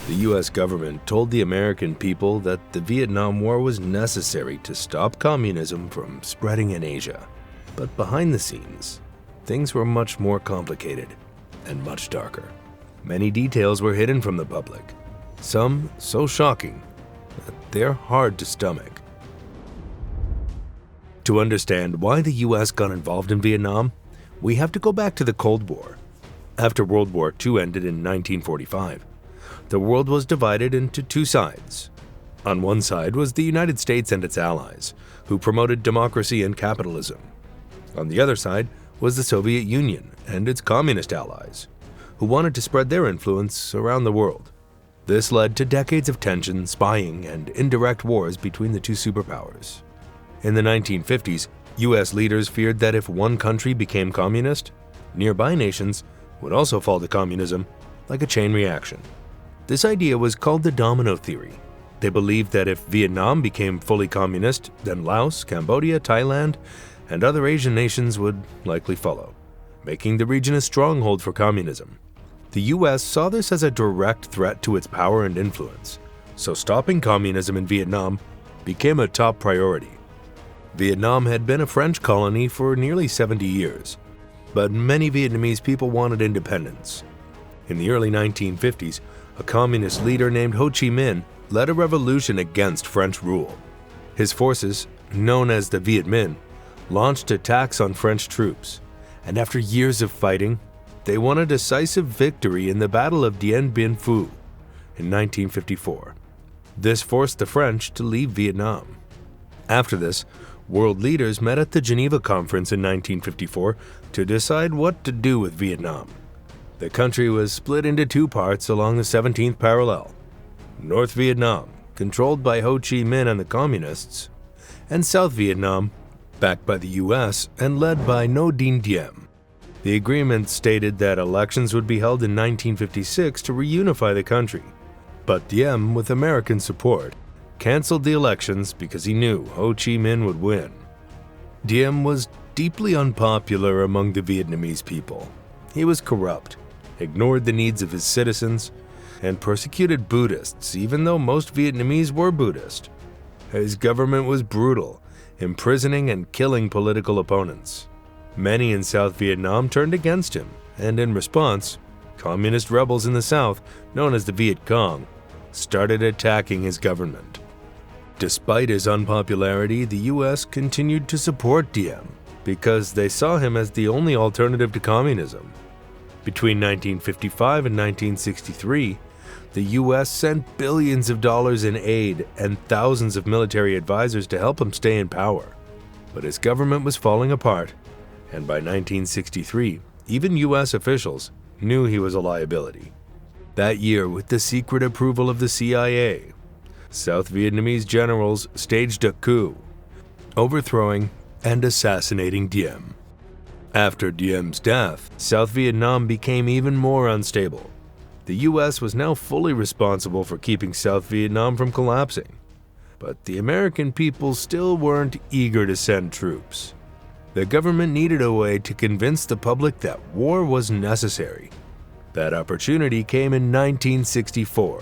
The US government told the American people that the Vietnam War was necessary to stop communism from spreading in Asia. But behind the scenes, things were much more complicated and much darker. Many details were hidden from the public, some so shocking that they're hard to stomach. To understand why the US got involved in Vietnam, we have to go back to the Cold War. After World War II ended in 1945, the world was divided into two sides. On one side was the United States and its allies, who promoted democracy and capitalism. On the other side was the Soviet Union and its communist allies, who wanted to spread their influence around the world. This led to decades of tension, spying, and indirect wars between the two superpowers. In the 1950s, US leaders feared that if one country became communist, nearby nations would also fall to communism, like a chain reaction. This idea was called the domino theory. They believed that if Vietnam became fully communist, then Laos, Cambodia, Thailand, and other Asian nations would likely follow, making the region a stronghold for communism. The US saw this as a direct threat to its power and influence, so stopping communism in Vietnam became a top priority. Vietnam had been a French colony for nearly 70 years, but many Vietnamese people wanted independence. In the early 1950s, a communist leader named Ho Chi Minh led a revolution against French rule. His forces, known as the Viet Minh, launched attacks on French troops, and after years of fighting, they won a decisive victory in the Battle of Dien Bien Phu in 1954. This forced the French to leave Vietnam. After this, world leaders met at the Geneva Conference in 1954 to decide what to do with Vietnam. The country was split into two parts along the 17th parallel: North Vietnam, controlled by Ho Chi Minh and the Communists, and South Vietnam, backed by the US and led by Ngo Dinh Diem. The agreement stated that elections would be held in 1956 to reunify the country, but Diem, with American support, canceled the elections because he knew Ho Chi Minh would win. Diem was deeply unpopular among the Vietnamese people. He was corrupt, ignored the needs of his citizens, and persecuted Buddhists, even though most Vietnamese were Buddhist. His government was brutal, imprisoning and killing political opponents. Many in South Vietnam turned against him, and in response, communist rebels in the South, known as the Viet Cong, started attacking his government. Despite his unpopularity, the US continued to support Diem because they saw him as the only alternative to communism. Between 1955 and 1963, the US sent billions of dollars in aid and thousands of military advisors to help him stay in power. But his government was falling apart, and by 1963, even US officials knew he was a liability. That year, with the secret approval of the CIA, South Vietnamese generals staged a coup, overthrowing and assassinating Diem. After Diem's death, South Vietnam became even more unstable. The US was now fully responsible for keeping South Vietnam from collapsing. But the American people still weren't eager to send troops. The government needed a way to convince the public that war was necessary. That opportunity came in 1964,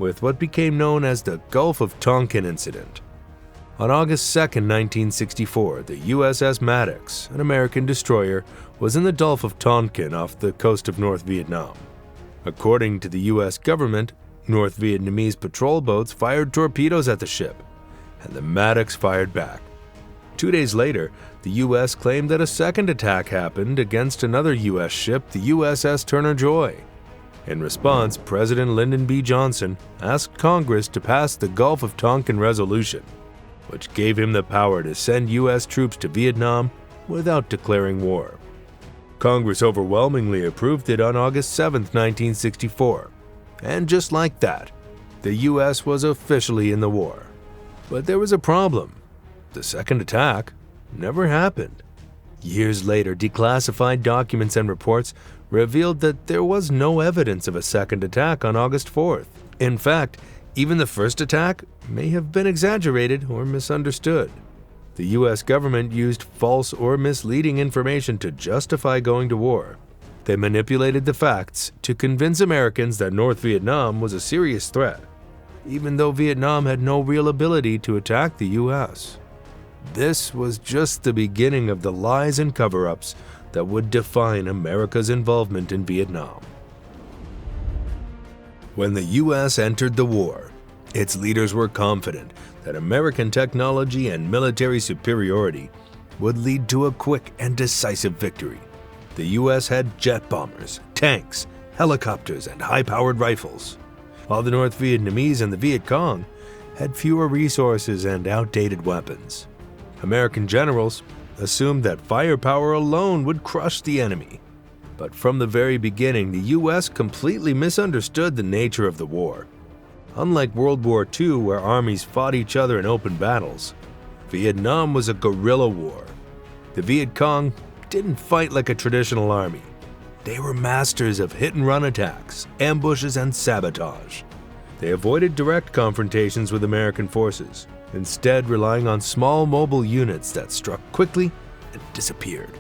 with what became known as the Gulf of Tonkin incident. On August 2, 1964, the USS Maddox, an American destroyer, was in the Gulf of Tonkin off the coast of North Vietnam. According to the US government, North Vietnamese patrol boats fired torpedoes at the ship, and the Maddox fired back. 2 days later, the US claimed that a second attack happened against another US ship, the USS Turner Joy. In response, President Lyndon B. Johnson asked Congress to pass the Gulf of Tonkin Resolution, which gave him the power to send US troops to Vietnam without declaring war. Congress overwhelmingly approved it on August 7, 1964, and just like that, the US was officially in the war. But there was a problem. The second attack never happened. Years later, declassified documents and reports revealed that there was no evidence of a second attack on August 4th. In fact, even the first attack may have been exaggerated or misunderstood. The US government used false or misleading information to justify going to war. They manipulated the facts to convince Americans that North Vietnam was a serious threat, even though Vietnam had no real ability to attack the U.S. This was just the beginning of the lies and cover-ups that would define America's involvement in Vietnam. When the U.S. entered the war, its leaders were confident that American technology and military superiority would lead to a quick and decisive victory. The U.S. had jet bombers, tanks, helicopters, and high-powered rifles, while the North Vietnamese and the Viet Cong had fewer resources and outdated weapons. American generals assumed that firepower alone would crush the enemy. But from the very beginning, the U.S. completely misunderstood the nature of the war. Unlike World War II, where armies fought each other in open battles, Vietnam was a guerrilla war. The Viet Cong didn't fight like a traditional army. They were masters of hit-and-run attacks, ambushes, and sabotage. They avoided direct confrontations with American forces, instead relying on small mobile units that struck quickly and disappeared.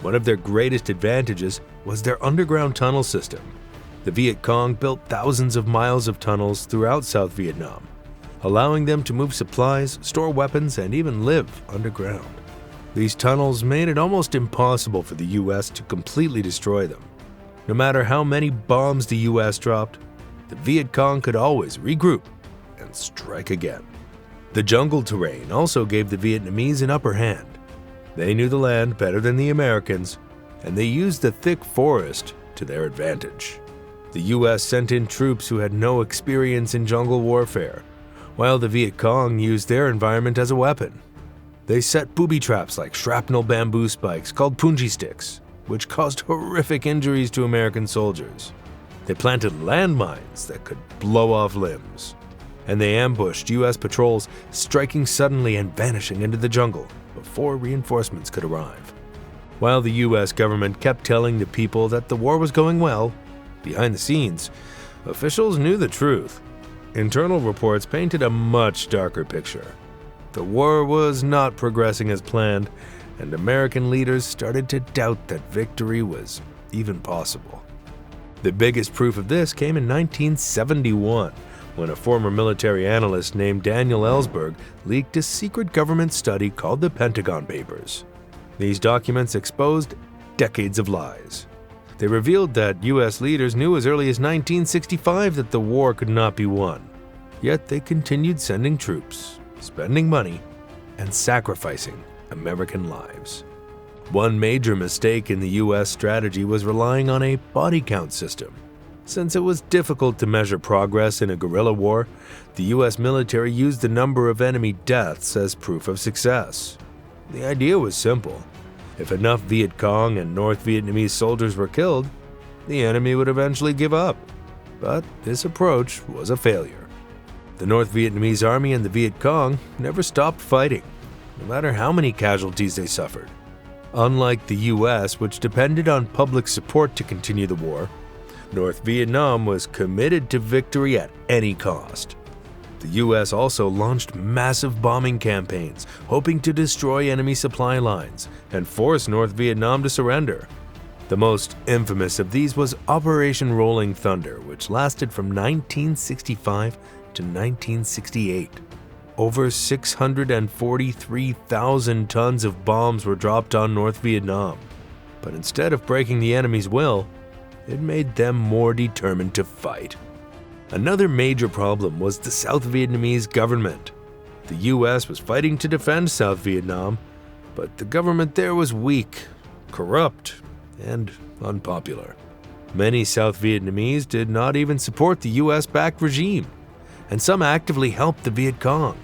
One of their greatest advantages was their underground tunnel system. The Viet Cong built thousands of miles of tunnels throughout South Vietnam, allowing them to move supplies, store weapons, and even live underground. These tunnels made it almost impossible for the U.S. to completely destroy them. No matter how many bombs the U.S. dropped, the Viet Cong could always regroup and strike again. The jungle terrain also gave the Vietnamese an upper hand. They knew the land better than the Americans, and they used the thick forest to their advantage. The U.S. sent in troops who had no experience in jungle warfare, while the Viet Cong used their environment as a weapon. They set booby traps like shrapnel bamboo spikes called punji sticks, which caused horrific injuries to American soldiers. They planted landmines that could blow off limbs. And they ambushed U.S. patrols, striking suddenly and vanishing into the jungle before reinforcements could arrive. While the U.S. government kept telling the people that the war was going well, behind the scenes, officials knew the truth. Internal reports painted a much darker picture. The war was not progressing as planned, and American leaders started to doubt that victory was even possible. The biggest proof of this came in 1971, when a former military analyst named Daniel Ellsberg leaked a secret government study called the Pentagon Papers. These documents exposed decades of lies. They revealed that U.S. leaders knew as early as 1965 that the war could not be won. Yet they continued sending troops, spending money, and sacrificing American lives. One major mistake in the U.S. strategy was relying on a body count system. Since it was difficult to measure progress in a guerrilla war, the U.S. military used the number of enemy deaths as proof of success. The idea was simple. If enough Viet Cong and North Vietnamese soldiers were killed, the enemy would eventually give up. But this approach was a failure. The North Vietnamese army and the Viet Cong never stopped fighting, no matter how many casualties they suffered. Unlike the U.S., which depended on public support to continue the war, North Vietnam was committed to victory at any cost. The U.S. also launched massive bombing campaigns, hoping to destroy enemy supply lines and force North Vietnam to surrender. The most infamous of these was Operation Rolling Thunder, which lasted from 1965 to 1968. Over 643,000 tons of bombs were dropped on North Vietnam. But instead of breaking the enemy's will, it made them more determined to fight. Another major problem was the South Vietnamese government. The U.S. was fighting to defend South Vietnam, but the government there was weak, corrupt, and unpopular. Many South Vietnamese did not even support the U.S.-backed regime, and some actively helped the Viet Cong.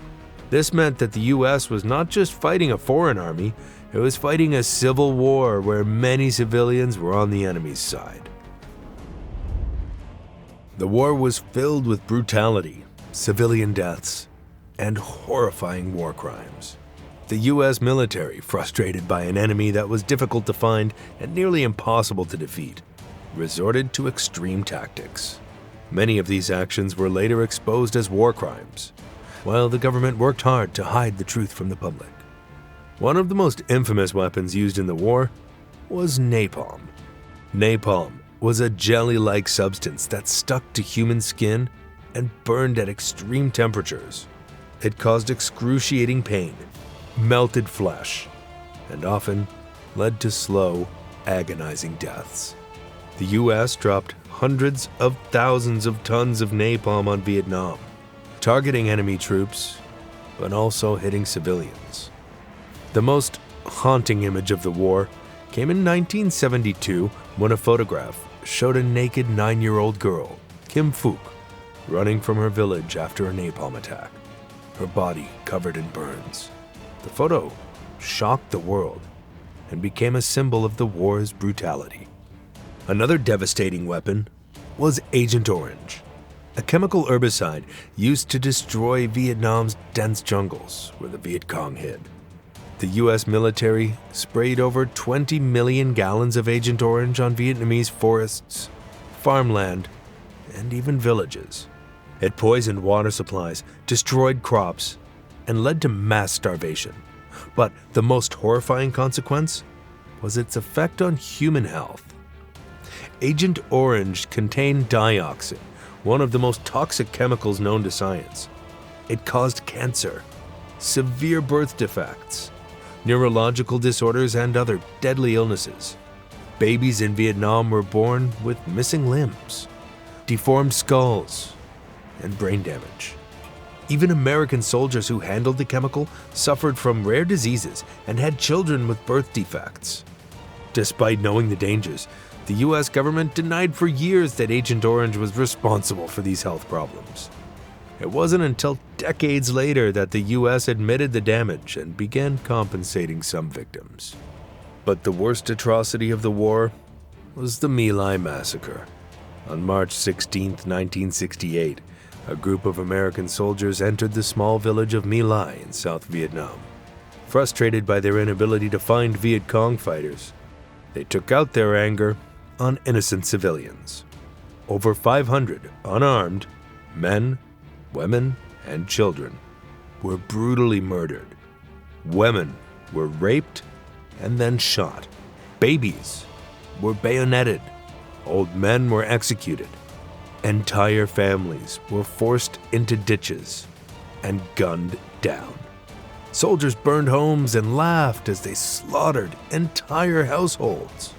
This meant that the U.S. was not just fighting a foreign army, it was fighting a civil war where many civilians were on the enemy's side. The war was filled with brutality, civilian deaths, and horrifying war crimes. The U.S. military, frustrated by an enemy that was difficult to find and nearly impossible to defeat, resorted to extreme tactics. Many of these actions were later exposed as war crimes, while the government worked hard to hide the truth from the public. One of the most infamous weapons used in the war was napalm. Napalm was a jelly-like substance that stuck to human skin and burned at extreme temperatures. It caused excruciating pain, melted flesh, and often led to slow, agonizing deaths. The U.S. dropped hundreds of thousands of tons of napalm on Vietnam, targeting enemy troops, but also hitting civilians. The most haunting image of the war came in 1972 when a photograph showed a naked 9-year-old girl, Kim Phuc, running from her village after a napalm attack, her body covered in burns. The photo shocked the world and became a symbol of the war's brutality. Another devastating weapon was Agent Orange, a chemical herbicide used to destroy Vietnam's dense jungles where the Viet Cong hid. The U.S. military sprayed over 20 million gallons of Agent Orange on Vietnamese forests, farmland, and even villages. It poisoned water supplies, destroyed crops, and led to mass starvation. But the most horrifying consequence was its effect on human health. Agent Orange contained dioxin, one of the most toxic chemicals known to science. It caused cancer, severe birth defects, neurological disorders, and other deadly illnesses. Babies in Vietnam were born with missing limbs, deformed skulls, and brain damage. Even American soldiers who handled the chemical suffered from rare diseases and had children with birth defects. Despite knowing the dangers, the U.S. government denied for years that Agent Orange was responsible for these health problems. It wasn't until decades later that the U.S. admitted the damage and began compensating some victims. But the worst atrocity of the war was the My Lai massacre. On March 16, 1968, a group of American soldiers entered the small village of My Lai in South Vietnam. Frustrated by their inability to find Viet Cong fighters, they took out their anger on innocent civilians. Over 500 unarmed men, women, and children were brutally murdered. Women were raped and then shot. Babies were bayoneted. Old men were executed. Entire families were forced into ditches and gunned down. Soldiers burned homes and laughed as they slaughtered entire households.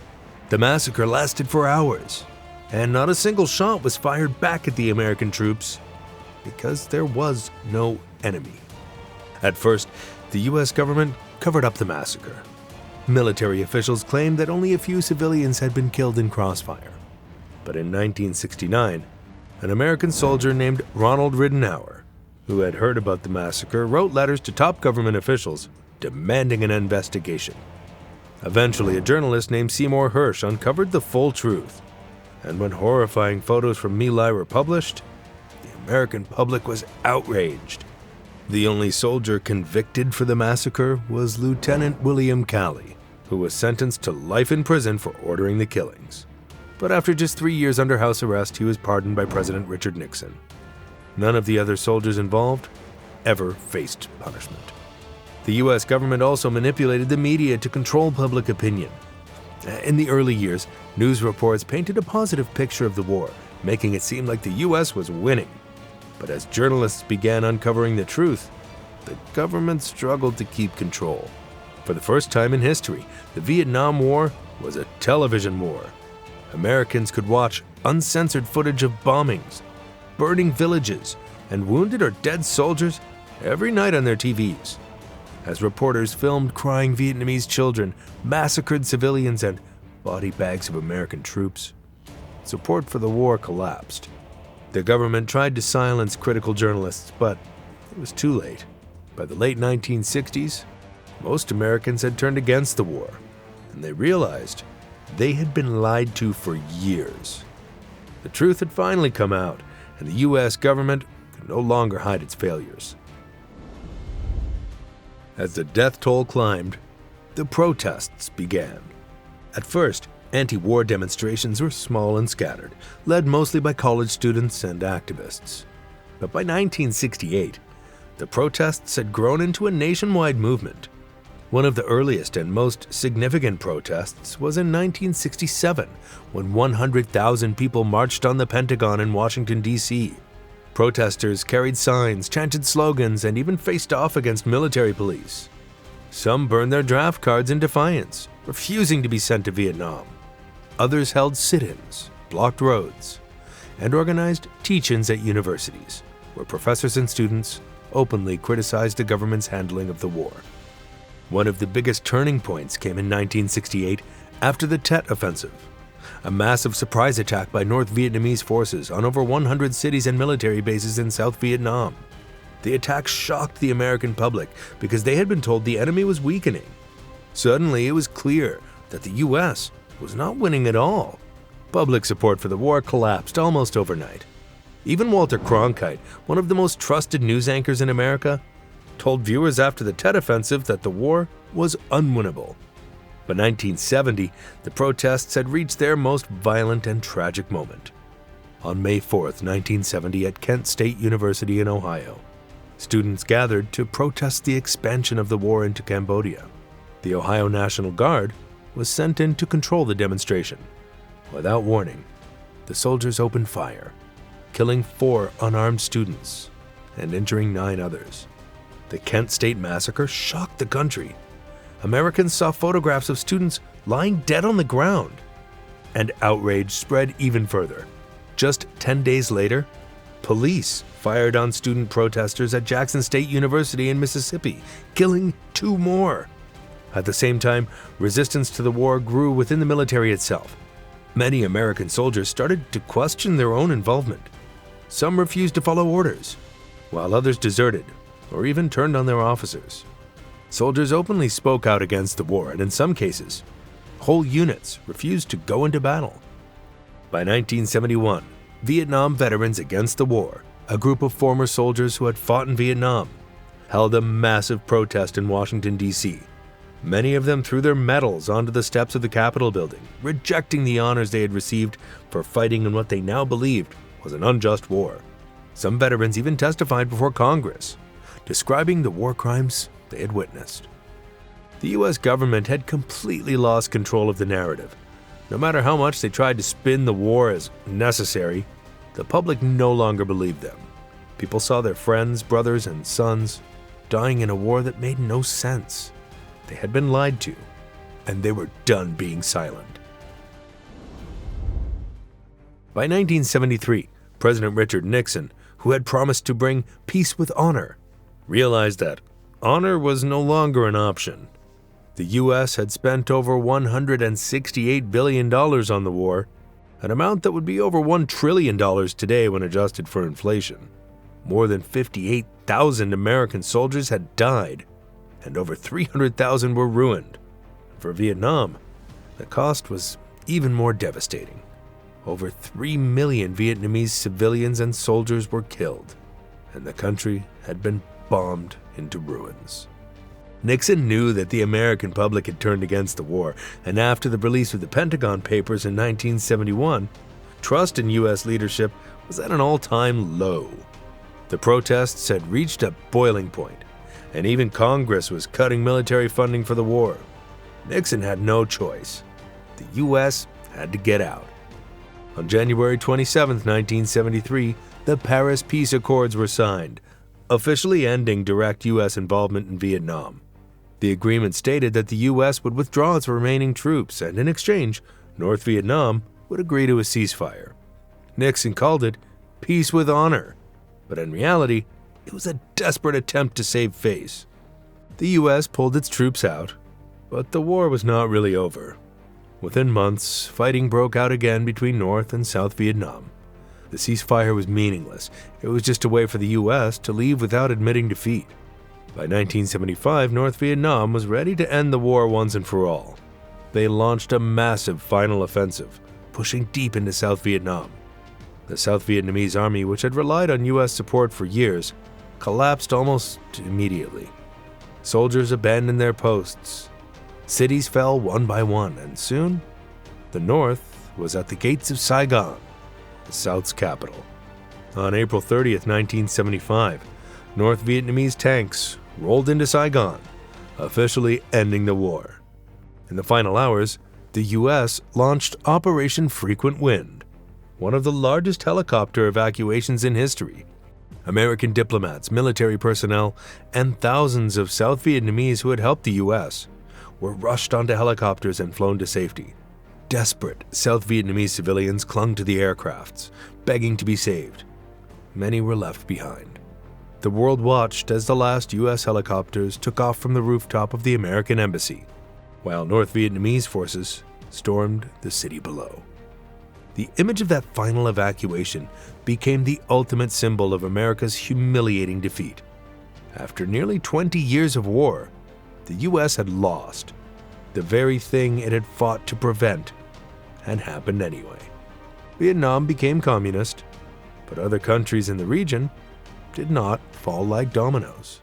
The massacre lasted for hours, and not a single shot was fired back at the American troops because there was no enemy. At first, the U.S. government covered up the massacre. Military officials claimed that only a few civilians had been killed in crossfire. But in 1969, an American soldier named Ronald Ridenour, who had heard about the massacre, wrote letters to top government officials demanding an investigation. Eventually, a journalist named Seymour Hersh uncovered the full truth, and when horrifying photos from My Lai were published, the American public was outraged. The only soldier convicted for the massacre was Lieutenant William Calley, who was sentenced to life in prison for ordering the killings. But after just 3 years under house arrest, he was pardoned by President Richard Nixon. None of the other soldiers involved ever faced punishment. The U.S. government also manipulated the media to control public opinion. In the early years, news reports painted a positive picture of the war, making it seem like the U.S. was winning. But as journalists began uncovering the truth, the government struggled to keep control. For the first time in history, the Vietnam War was a television war. Americans could watch uncensored footage of bombings, burning villages, and wounded or dead soldiers every night on their TVs. As reporters filmed crying Vietnamese children, massacred civilians, and body bags of American troops, support for the war collapsed. The government tried to silence critical journalists, but it was too late. By the late 1960s, most Americans had turned against the war, and they realized they had been lied to for years. The truth had finally come out, and the U.S. government could no longer hide its failures. As the death toll climbed, the protests began. At first, anti-war demonstrations were small and scattered, led mostly by college students and activists. But by 1968, the protests had grown into a nationwide movement. One of the earliest and most significant protests was in 1967, when 100,000 people marched on the Pentagon in Washington, D.C. Protesters carried signs, chanted slogans, and even faced off against military police. Some burned their draft cards in defiance, refusing to be sent to Vietnam. Others held sit-ins, blocked roads, and organized teach-ins at universities, where professors and students openly criticized the government's handling of the war. One of the biggest turning points came in 1968 after the Tet Offensive, a massive surprise attack by North Vietnamese forces on over 100 cities and military bases in South Vietnam. The attack shocked the American public because they had been told the enemy was weakening. Suddenly, it was clear that the U.S. was not winning at all. Public support for the war collapsed almost overnight. Even Walter Cronkite, one of the most trusted news anchors in America, told viewers after the Tet Offensive that the war was unwinnable. By 1970, the protests had reached their most violent and tragic moment. On May 4, 1970, at Kent State University in Ohio, students gathered to protest the expansion of the war into Cambodia. The Ohio National Guard was sent in to control the demonstration. Without warning, the soldiers opened fire, killing 4 unarmed students and injuring 9 others. The Kent State Massacre shocked the country. Americans saw photographs of students lying dead on the ground, and outrage spread even further. Just 10 days later, police fired on student protesters at Jackson State University in Mississippi, killing 2 more. At the same time, resistance to the war grew within the military itself. Many American soldiers started to question their own involvement. Some refused to follow orders, while others deserted or even turned on their officers. Soldiers openly spoke out against the war, and in some cases, whole units refused to go into battle. By 1971, Vietnam Veterans Against the War, a group of former soldiers who had fought in Vietnam, held a massive protest in Washington, D.C. Many of them threw their medals onto the steps of the Capitol building, rejecting the honors they had received for fighting in what they now believed was an unjust war. Some veterans even testified before Congress, describing the war crimes they had witnessed. The U.S. government had completely lost control of the narrative. No matter how much they tried to spin the war as necessary, the public no longer believed them. People saw their friends, brothers, and sons dying in a war that made no sense. They had been lied to, and they were done being silent. By 1973, President Richard Nixon, who had promised to bring peace with honor, realized that honor was no longer an option. The U.S. had spent over $168 billion on the war, an amount that would be over $1 trillion today when adjusted for inflation. More than 58,000 American soldiers had died, and over 300,000 were ruined. For Vietnam, the cost was even more devastating. Over 3 million Vietnamese civilians and soldiers were killed, and the country had been bombed into ruins. Nixon knew that the American public had turned against the war, and after the release of the Pentagon Papers in 1971, trust in U.S. leadership was at an all-time low. The protests had reached a boiling point, and even Congress was cutting military funding for the war. Nixon had no choice. The U.S. had to get out. On January 27, 1973, the Paris Peace Accords were signed, officially ending direct U.S. involvement in Vietnam. The agreement stated that the U.S. would withdraw its remaining troops, and in exchange, North Vietnam would agree to a ceasefire. Nixon called it peace with honor, but in reality, it was a desperate attempt to save face. The U.S. pulled its troops out, but the war was not really over. Within months, fighting broke out again between North and South Vietnam. The ceasefire was meaningless. It was just a way for the U.S. to leave without admitting defeat. By 1975, North Vietnam was ready to end the war once and for all. They launched a massive final offensive, pushing deep into South Vietnam. The South Vietnamese army, which had relied on U.S. support for years, collapsed almost immediately. Soldiers abandoned their posts. Cities fell one by one, and soon, the North was at the gates of Saigon, the South's capital. On April 30, 1975, North Vietnamese tanks rolled into Saigon, officially ending the war. In the final hours, the U.S. launched Operation Frequent Wind, one of the largest helicopter evacuations in history. American diplomats, military personnel, and thousands of South Vietnamese who had helped the U.S. were rushed onto helicopters and flown to safety. Desperate South Vietnamese civilians clung to the aircrafts, begging to be saved. Many were left behind. The world watched as the last U.S. helicopters took off from the rooftop of the American embassy, while North Vietnamese forces stormed the city below. The image of that final evacuation became the ultimate symbol of America's humiliating defeat. After nearly 20 years of war, the U.S. had lost. The very thing it had fought to prevent had happened anyway. Vietnam became communist, but other countries in the region did not fall like dominoes.